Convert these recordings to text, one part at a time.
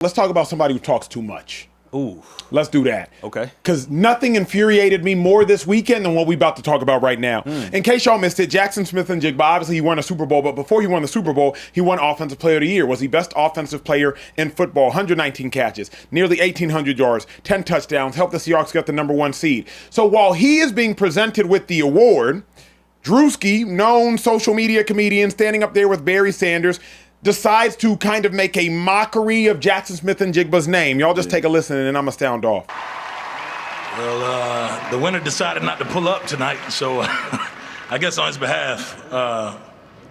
Let's talk about somebody who talks too much. Ooh. Let's do that. Okay. Because nothing infuriated me more this weekend than what we're about to talk about right now. In case y'all missed it, Jackson Smith-Njigba, obviously he won a Super Bowl, but before he won the Super Bowl, he won Offensive Player of the Year. Was he best offensive player in football? 119 catches, nearly 1,800 yards, 10 touchdowns, helped the Seahawks get the #1 seed. So while he is being presented with the award, Druski, known social media comedian, standing up there with Barry Sanders, decides to kind of make a mockery of Jackson Smith-Njigba's name. Y'all just take a listen and then I'm going to sound off. Well, the winner decided not to pull up tonight, so I guess on his behalf,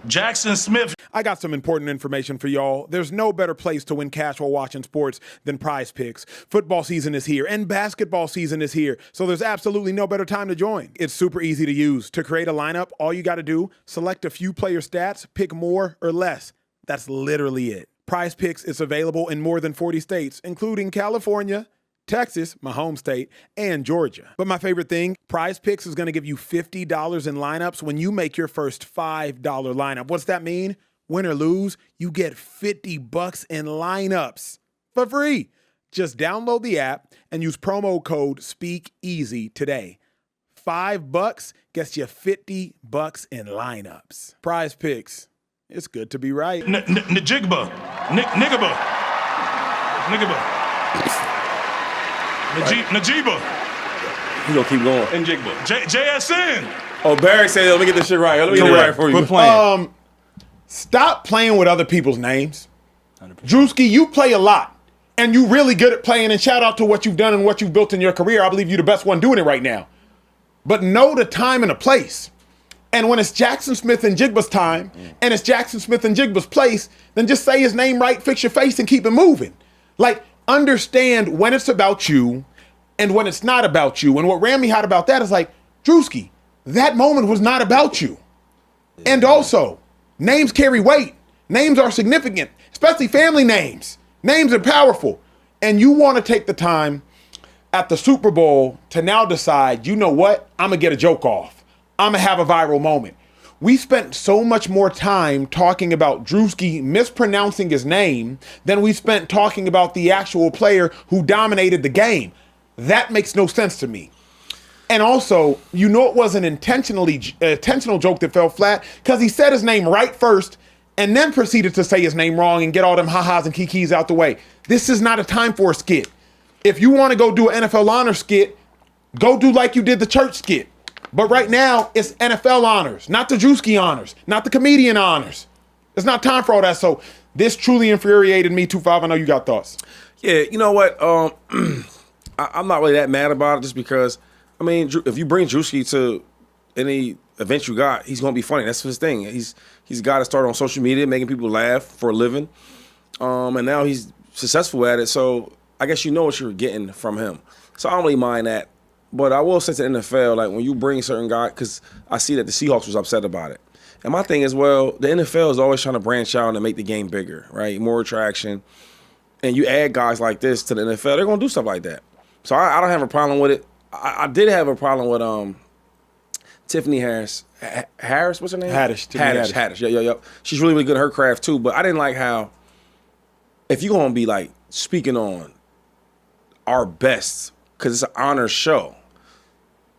Jackson Smith. I got some important information for y'all. There's no better place to win cash while watching sports than PrizePicks. Football season is here and basketball season is here, so there's absolutely no better time to join. It's super easy to use. To create a lineup, all you got to do, select a few player stats, pick more or less. That's literally it. PrizePicks is available in more than 40 states, including California, Texas, my home state, and Georgia. But my favorite thing, PrizePicks is going to give you $50 in lineups when you make your first $5 lineup. What's that mean? Win or lose, you get $50 in lineups for free. Just download the app and use promo code Speakeasy today. $5 gets you $50 in lineups. PrizePicks. It's good to be right. Njigba. Nigaba. Najiba. He's going to keep going. Njigba. JSN. Oh, Barry said, let me get this shit right. Let me get it right for you. Quit playing. Stop playing with other people's names. 100%. Druski, you play a lot. And you really good at playing. And shout out to what you've done and what you've built in your career. I believe you're the best one doing it right now. But know the time and the place. And when it's Jackson Smith-Njigba's time and it's Jackson Smith-Njigba's place, then just say his name right, fix your face, and keep it moving. Like, understand when it's about you and when it's not about you. And what ran me hot about that is like, Druski, that moment was not about you. And also, names carry weight. Names are significant, especially family names. Names are powerful. And you want to take the time at the Super Bowl to now decide, you know what? I'm going to get a joke off. I'm going to have a viral moment. We spent so much more time talking about Druski mispronouncing his name than we spent talking about the actual player who dominated the game. That makes no sense to me. And also, you know it was an intentional joke that fell flat because he said his name right first and then proceeded to say his name wrong and get all them ha-has and kikis out the way. This is not a time for a skit. If you want to go do an NFL honor skit, go do like you did the church skit. But right now, it's NFL honors, not the Druski honors, not the comedian honors. It's not time for all that. So this truly infuriated me. 2-5, I know you got thoughts. Yeah, you know what? I'm not really that mad about it just because, I mean, if you bring Druski to any event you got, he's going to be funny. That's his thing. He's a guy that started on social media, making people laugh for a living. And now he's successful at it. So I guess you know what you're getting from him. So I don't really mind that. But I will say to the NFL, like when you bring certain guys, because I see that the Seahawks was upset about it. And my thing is, well, the NFL is always trying to branch out and make the game bigger, right? More attraction. And you add guys like this to the NFL, they're going to do stuff like that. So I don't have a problem with it. I did have a problem with Tiffany Harris. Harris, what's her name? Haddish. Haddish. Yeah. She's really, really good at her craft too. But I didn't like how, if you're going to be like speaking on our best, because it's an honor show,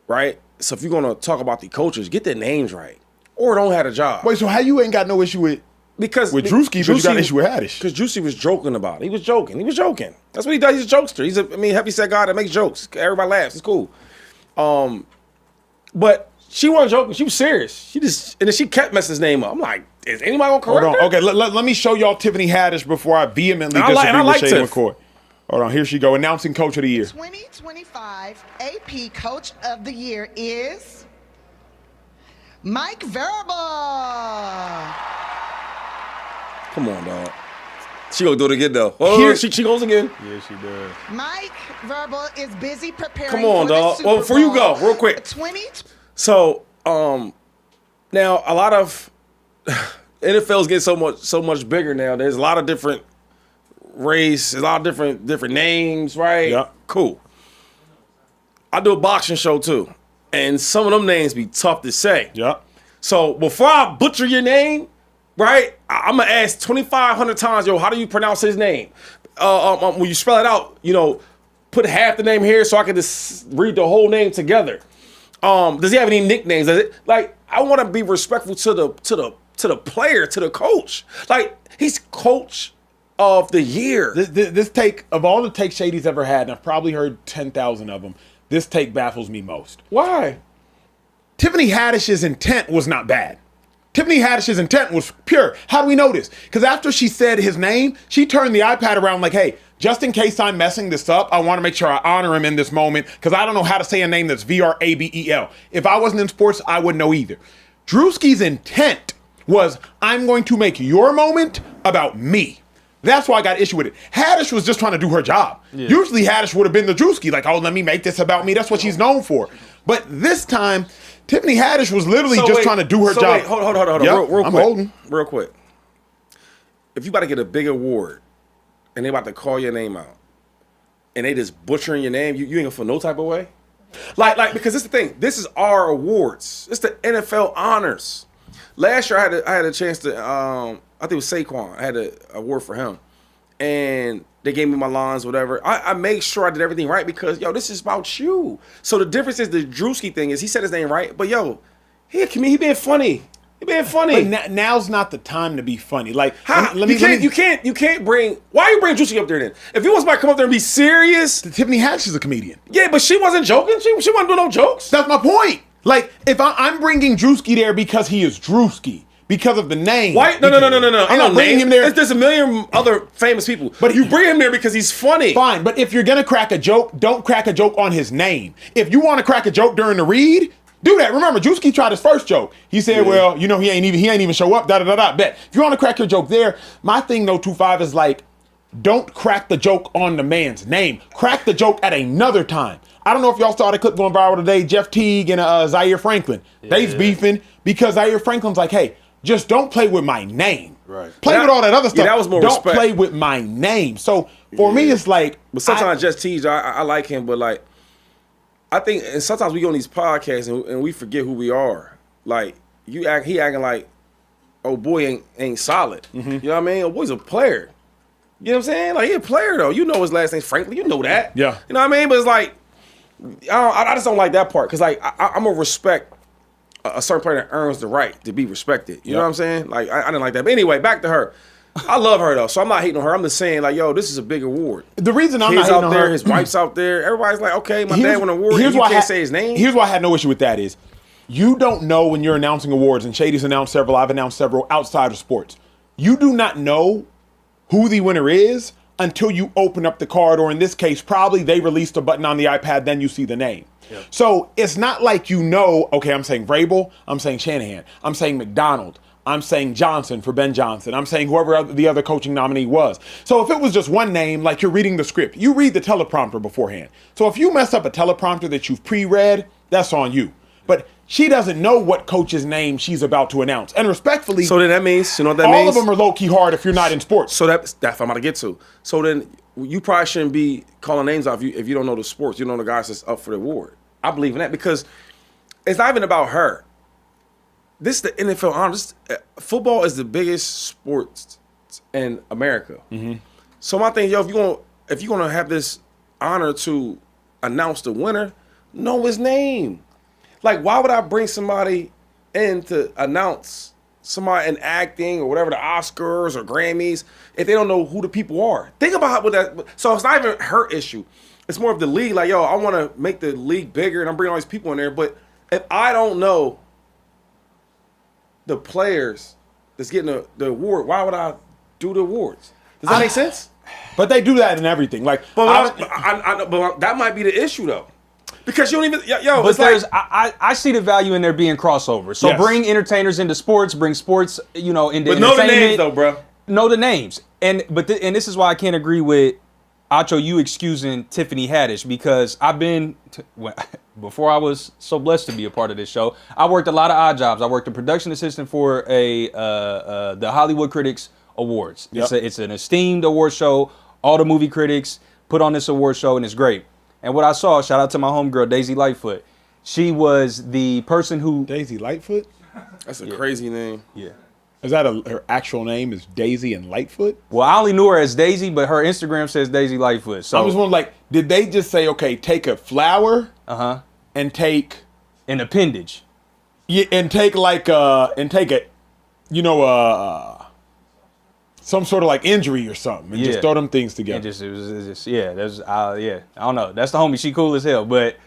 right? So if you're going to talk about the coaches, get their names right. Or don't have a job. Wait, so how you ain't got no issue with Druski, but you got an issue with Haddish? Because Druski was joking about it. He was joking. That's what he does. He's a jokester. He's a heavy set guy that makes jokes. Everybody laughs. It's cool. But she wasn't joking. She was serious. And then she kept messing his name up. I'm like, is anybody going to correct her? Okay, let me show y'all Tiffany Haddish before I vehemently disagree with Shane McCoy. Hold on, here she go. Announcing Coach of the Year. 2025 AP Coach of the Year is Mike Vrabel. Come on, dog. She gonna do it again though. Oh, she goes again. Yeah, she does. Mike Vrabel is busy preparing. Come on, for dog. the Super Bowl. Before you go, real quick. So, now a lot of NFL's getting so much bigger now. There's a lot of different race, a lot of different names, right? Yeah. Cool. I do a boxing show too, and some of them names be tough to say. Yeah. So before I butcher your name, right, I'm gonna ask 2,500 times, yo, how do you pronounce his name? when you spell it out, put half the name here so I can just read the whole name together. Does he have any nicknames? Does it like I want to be respectful to the player, to the coach. Like he's coach of the year. This take of all the takes Shady's ever had, and I've probably heard 10,000 of them. This take baffles me most. Why? Tiffany Haddish's intent was not bad. Tiffany Haddish's intent was pure. How do we know this? Because after she said his name, she turned the iPad around like, hey, just in case I'm messing this up, I want to make sure I honor him in this moment because I don't know how to say a name that's Vrabel. If I wasn't in sports, I wouldn't know either. Druski's intent was, I'm going to make your moment about me. That's why I got issue with it. Haddish was just trying to do her job. Yeah. Usually Haddish would have been the Druski, like, oh, let me make this about me. That's what she's known for. But this time, Tiffany Haddish was literally trying to do her job. Wait, hold on. Yep, real quick. I'm holding. Real quick. If you about to get a big award and they about to call your name out and they just butchering your name, you ain't gonna feel no type of way? Like because this is the thing. This is our awards. It's the NFL honors. Last year I had a chance to I think it was Saquon. I had an award for him. And they gave me my lines, whatever. I made sure I did everything right because, this is about you. So the difference is the Druski thing is he said his name right, but, he being funny. He being funny. But now's not the time to be funny. Like, how? You can't bring, why you bring Druski up there then? If you want somebody to come up there and be serious. Tiffany Haddish is a comedian. Yeah, but she wasn't joking. She wasn't doing no jokes. That's my point. Like, if I'm bringing Druski there because he is Druski. Because of the name. Why? No. I'm not bringing him there. There's a million other famous people. But you bring him there because he's funny. Fine, but if you're going to crack a joke, don't crack a joke on his name. If you want to crack a joke during the read, do that. Remember, Druski tried his first joke. He said, well, he ain't even show up, da-da-da-da. Bet. If you want to crack your joke there, my thing, though, 2-5 is like, don't crack the joke on the man's name. Crack the joke at another time. I don't know if y'all saw the clip going viral today, Jeff Teague and Zaire Franklin. They's beefing because Zaire Franklin's like, hey, just don't play with my name. Right. Play with all that other stuff. Yeah, that was more don't respect. play with my name. So for me, it's like. But sometimes just tease. I like him, but like, I think, and sometimes we go on these podcasts and we forget who we are. Like he acting like, oh boy ain't solid. Mm-hmm. You know what I mean? Oh boy's a player. You know what I'm saying? Like he a player though. You know his last name's Franklin. You know that. Yeah. You know what I mean? But it's like, I just don't like that part because like I'm gonna respect a certain player that earns the right to be respected. You know what I'm saying? Like, I didn't like that. But anyway, back to her. I love her, though, so I'm not hating on her. I'm just saying, like, this is a big award. The reason I'm Kids not hating out on there, her. his wife's out there. Everybody's like, okay, my dad won an award. You can't say his name. Here's why I had no issue with that is, you don't know when you're announcing awards, and Shady's announced several, I've announced several outside of sports. You do not know who the winner is until you open up the card, or in this case, probably they released a button on the iPad, then you see the name. Yep. So it's not like okay, I'm saying Vrabel, I'm saying Shanahan, I'm saying McDonald, I'm saying Johnson for Ben Johnson, I'm saying whoever the other coaching nominee was. So if it was just one name, like you're reading the script, you read the teleprompter beforehand. So if you mess up a teleprompter that you've pre-read, that's on you. But she doesn't know what coach's name she's about to announce. And respectfully, so then that means, you know what that all means? of them are low-key hard if you're not in sports. So that's what I'm about to get to. So then you probably shouldn't be calling names out if you don't know the sports. You don't know the guys that's up for the award. I believe in that because it's not even about her. This is the NFL honor. Football is the biggest sport in America. Mm-hmm. So my thing, if you're gonna have this honor to announce the winner, know his name. Like, why would I bring somebody in to announce somebody in acting or whatever, the Oscars or Grammys, if they don't know who the people are? Think about what that. So it's not even her issue. It's more of the league. Like, I want to make the league bigger, and I'm bringing all these people in there. But if I don't know the players that's getting the award, why would I do the awards? Does that make sense? But they do that in everything. Like, but that might be the issue though, because you don't even But it's there's I see the value in there being crossover. So bring entertainers into sports, bring sports, into entertainment. But know the names though, bro. Know the names, and this is why I can't agree with Acho, you excusing Tiffany Haddish, because I've been, before I was so blessed to be a part of this show, I worked a lot of odd jobs. I worked a production assistant for the Hollywood Critics Awards. Yep. It's an esteemed award show. All the movie critics put on this award show, and it's great. And what I saw, shout out to my homegirl, Daisy Lightfoot. She was the person who... Daisy Lightfoot? That's a crazy name. Yeah. Is that her actual name is Daisy and Lightfoot? Well, I only knew her as Daisy, but her Instagram says Daisy Lightfoot. So I was wondering, like, did they just say, okay, take a flower and take an appendage. Yeah, and take a, you know, some sort of like injury or something, and just throw them things together. It was just yeah. There's I don't know. That's the homie. She cool as hell, but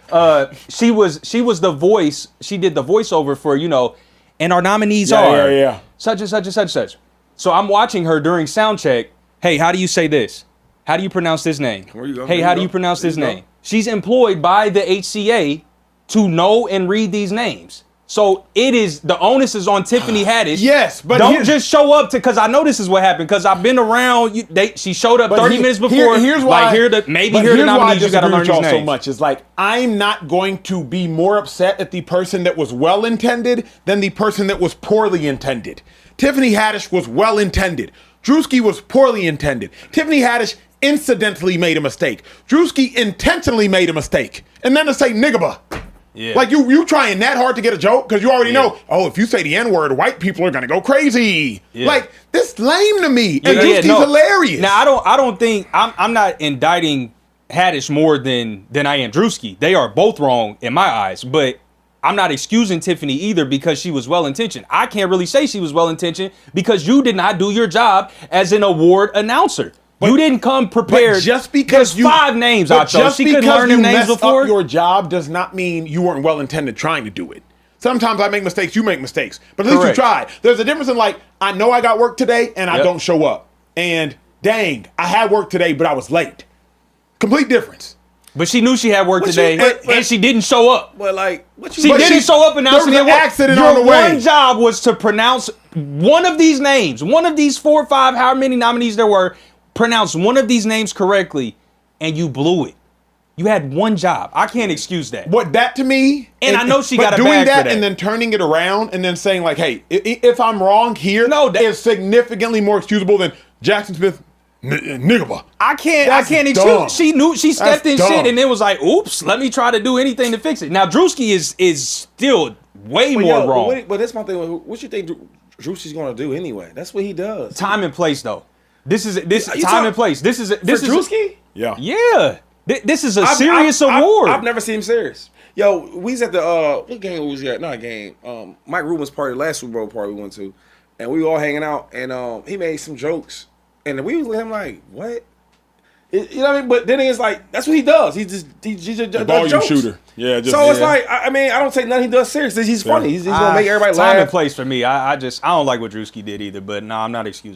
she was the voice. She did the voiceover for, you know, and our nominees are such and such and such and such. So I'm watching her during sound check. Hey, how do you say this? How do you pronounce this name? Where you go? Hey, how do you pronounce this name? She's employed by the HCA to know and read these names. So the onus is on Tiffany Haddish. Yes, but don't just show up because I know this is what happened because I've been around. She showed up 30 minutes before. Here's why. Like, here the nominees. You got to learn these names. So much is like I'm not going to be more upset at the person that was well intended than the person that was poorly intended. Tiffany Haddish was well intended. Druski was poorly intended. Tiffany Haddish incidentally made a mistake. Druski intentionally made a mistake. And then to say niggaba. Yeah. Like you trying that hard to get a joke because you already know, oh, if you say the N-word, white people are gonna go crazy. Yeah. Like, this lame to me. And Druski's hilarious. Now I don't think I'm not indicting Haddish more than I am Druski. They are both wrong in my eyes, but I'm not excusing Tiffany either because she was well-intentioned. I can't really say she was well-intentioned because you did not do your job as an award announcer. You didn't come prepared. Just because there's 5 names out there. She couldn't learn them names before. Up your job does not mean you weren't well intended trying to do it. Sometimes I make mistakes, you make mistakes, but at least you tried. There's a difference in like I know I got work today and I don't show up, and dang, I had work today but I was late. Complete difference. But she knew she had work today, and she didn't show up. But like, she didn't show up announcing there was an accident on the way. Your one job was to pronounce one of these names, one of these 4 or 5, however many nominees there were. Pronounce one of these names correctly, and you blew it. You had one job. I can't excuse that. What that to me, and I know she got a doing bag that, for that, and then turning it around and then saying like, "Hey, if I'm wrong here, is significantly more excusable than Jackson Smith." Niggaba. I can't excuse. She stepped in shit, and it was like, "Oops, let me try to do anything to fix it." Now Druski is still way more wrong. But that's my thing. What you think Druski's gonna do anyway? That's what he does. Time and place, though. This is time and place. This is Druski. Yeah. This is a serious award. I've never seen him serious. Yo, we was at the what game was we at? Not a game. Mike Rubin's party, last Super Bowl party we went to, and we were all hanging out, and he made some jokes, and we was with him like, what? You know what I mean? But then it's like that's what he does. He's just a volume shooter. Yeah. So it's like I mean I don't take nothing he does seriously. He's funny. He's gonna make everybody laugh. Time and place for me. I don't like what Druski did either. But no, I'm not excusing.